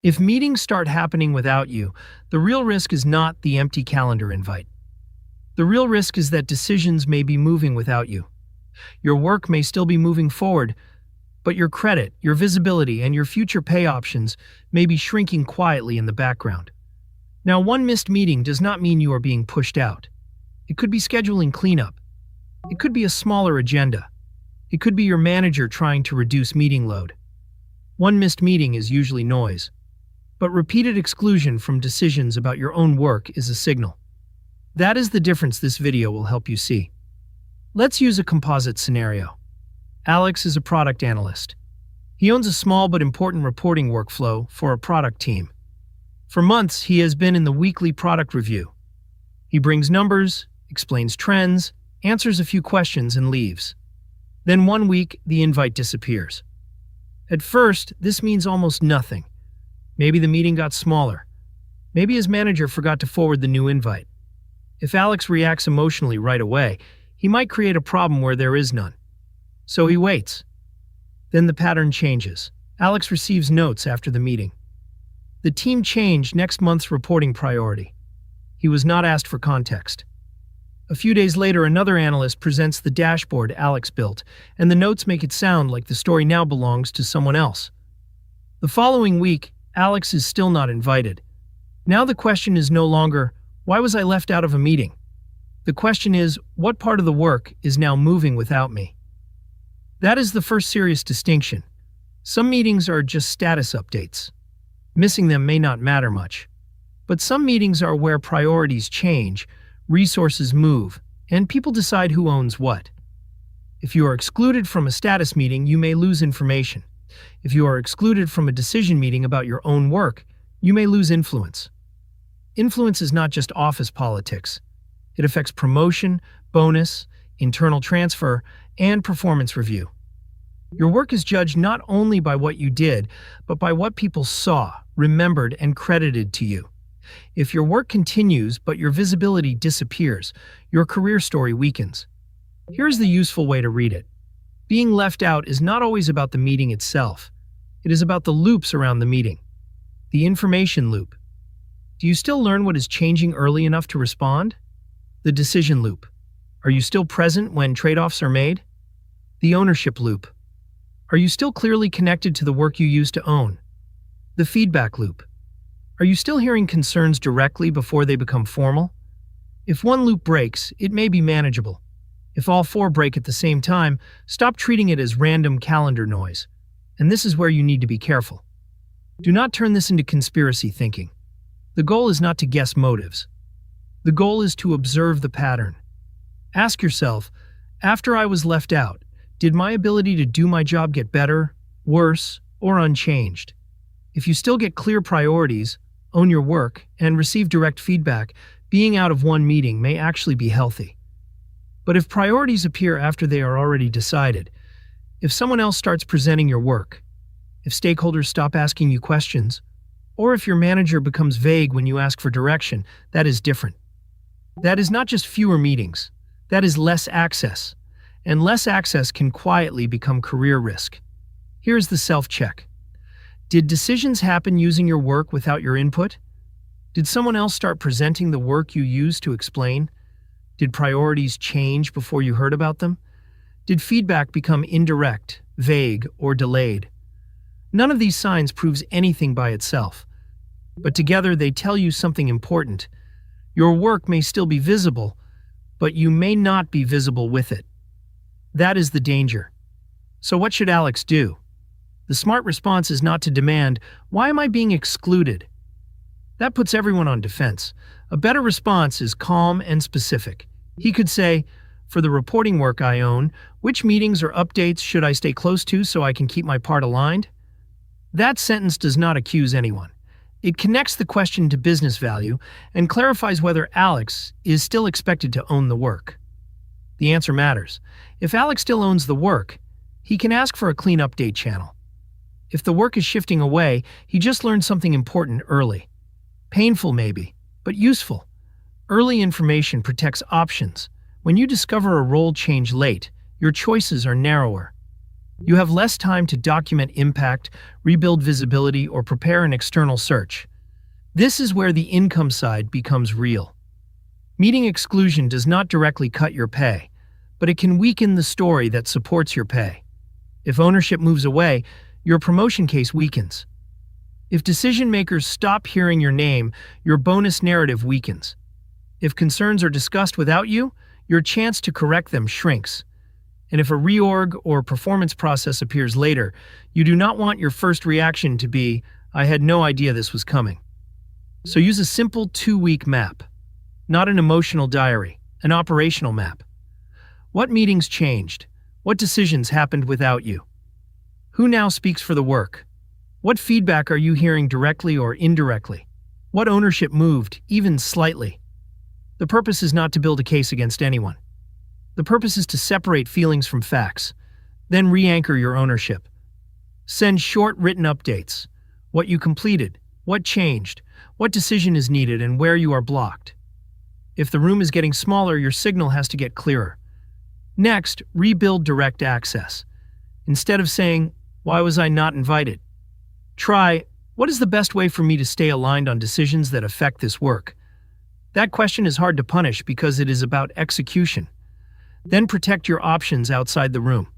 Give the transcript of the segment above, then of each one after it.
If meetings start happening without you, the real risk is not the empty calendar invite. The real risk is that decisions may be moving without you. Your work may still be moving forward, but your credit, your visibility, and your future pay options may be shrinking quietly in the background. Now, one missed meeting does not mean you are being pushed out. It could be scheduling cleanup. It could be a smaller agenda. It could be your manager trying to reduce meeting load. One missed meeting is usually noise, but repeated exclusion from decisions about your own work is a signal. That is the difference this video will help you see. Let's use a composite scenario. Alex is a product analyst. He owns a small but important reporting workflow for a product team. For months, he has been in the weekly product review. He brings numbers, explains trends, answers a few questions, and leaves. Then one week, the invite disappears. At first, this means almost nothing. Maybe the meeting got smaller. Maybe his manager forgot to forward the new invite. If Alex reacts emotionally right away, he might create a problem where there is none. So he waits. Then the pattern changes. Alex receives notes after the meeting. The team changed next month's reporting priority. He was not asked for context. A few days later, another analyst presents the dashboard Alex built, and the notes make it sound like the story now belongs to someone else. The following week, Alex is still not invited. Now the question is no longer, why was I left out of a meeting? The question is, what part of the work is now moving without me? That is the first serious distinction. Some meetings are just status updates. Missing them may not matter much. But some meetings are where priorities change, resources move, and people decide who owns what. If you are excluded from a status meeting, you may lose information. If you are excluded from a decision meeting about your own work, you may lose influence. Influence is not just office politics. It affects promotion, bonus, internal transfer, and performance review. Your work is judged not only by what you did, but by what people saw, remembered, and credited to you. If your work continues but your visibility disappears, your career story weakens. Here's the useful way to read it. Being left out is not always about the meeting itself. It is about the loops around the meeting. The information loop. Do you still learn what is changing early enough to respond? The decision loop. Are you still present when trade-offs are made? The ownership loop. Are you still clearly connected to the work you used to own? The feedback loop. Are you still hearing concerns directly before they become formal? If one loop breaks, it may be manageable. If all four break at the same time, stop treating it as random calendar noise. And this is where you need to be careful. Do not turn this into conspiracy thinking. The goal is not to guess motives. The goal is to observe the pattern. Ask yourself, after I was left out, did my ability to do my job get better, worse, or unchanged? If you still get clear priorities, own your work, and receive direct feedback, being out of one meeting may actually be healthy. But if priorities appear after they are already decided, if someone else starts presenting your work, if stakeholders stop asking you questions, or if your manager becomes vague when you ask for direction, that is different. That is not just fewer meetings. That is less access. And less access can quietly become career risk. Here's the self-check. Did decisions happen using your work without your input? Did someone else start presenting the work you used to explain? Did priorities change before you heard about them? Did feedback become indirect, vague, or delayed? None of these signs proves anything by itself. But together they tell you something important. Your work may still be visible, but you may not be visible with it. That is the danger. So what should Alex do? The smart response is not to demand, "Why am I being excluded?" That puts everyone on defense. A better response is calm and specific. He could say, "For the reporting work I own, which meetings or updates should I stay close to so I can keep my part aligned?" That sentence does not accuse anyone. It connects the question to business value and clarifies whether Alex is still expected to own the work. The answer matters. If Alex still owns the work, he can ask for a clean update channel. If the work is shifting away, he just learned something important early. Painful maybe, but useful. Early information protects options. When you discover a role change late, your choices are narrower. You have less time to document impact, rebuild visibility, or prepare an external search. This is where the income side becomes real. Meeting exclusion does not directly cut your pay, but it can weaken the story that supports your pay. If ownership moves away, your promotion case weakens. If decision-makers stop hearing your name, your bonus narrative weakens. If concerns are discussed without you, your chance to correct them shrinks. And if a reorg or performance process appears later, you do not want your first reaction to be, "I had no idea this was coming." So use a simple 2-week map. Not an emotional diary, an operational map. What meetings changed? What decisions happened without you? Who now speaks for the work? What feedback are you hearing directly or indirectly? What ownership moved, even slightly? The purpose is not to build a case against anyone. The purpose is to separate feelings from facts, then re-anchor your ownership. Send short written updates. What you completed, what changed, what decision is needed, and where you are blocked. If the room is getting smaller, your signal has to get clearer. Next, rebuild direct access. Instead of saying, "Why was I not invited?" try, "What is the best way for me to stay aligned on decisions that affect this work?" That question is hard to punish because it is about execution. Then protect your options outside the room.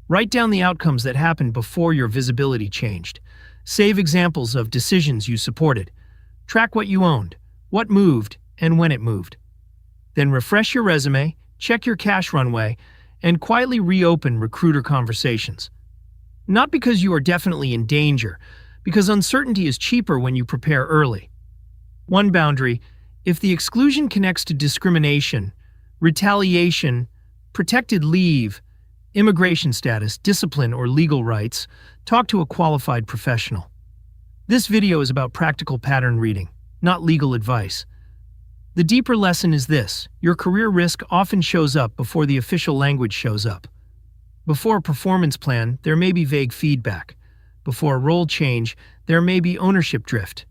Write down the outcomes that happened before your visibility changed. Save examples of decisions you supported. Track what you owned, what moved, and when it moved. Then refresh your resume, check your cash runway, and quietly reopen recruiter conversations. Not because you are definitely in danger, because uncertainty is cheaper when you prepare early. One boundary: if the exclusion connects to discrimination, retaliation, protected leave, immigration status, discipline, or legal rights, talk to a qualified professional. This video is about practical pattern reading, not legal advice. The deeper lesson is this: your career risk often shows up before the official language shows up. Before a performance plan, there may be vague feedback. Before a role change, there may be ownership drift.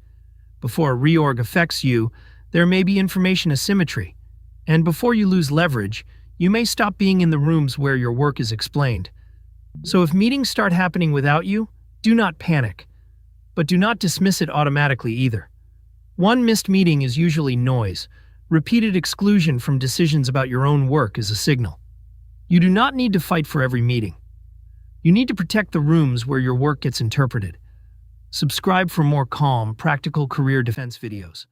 Before a reorg affects you, there may be information asymmetry. And before you lose leverage, you may stop being in the rooms where your work is explained. So if meetings start happening without you, do not panic. But do not dismiss it automatically either. One missed meeting is usually noise. Repeated exclusion from decisions about your own work is a signal. You do not need to fight for every meeting. You need to protect the rooms where your work gets interpreted. Subscribe for more calm, practical career defense videos.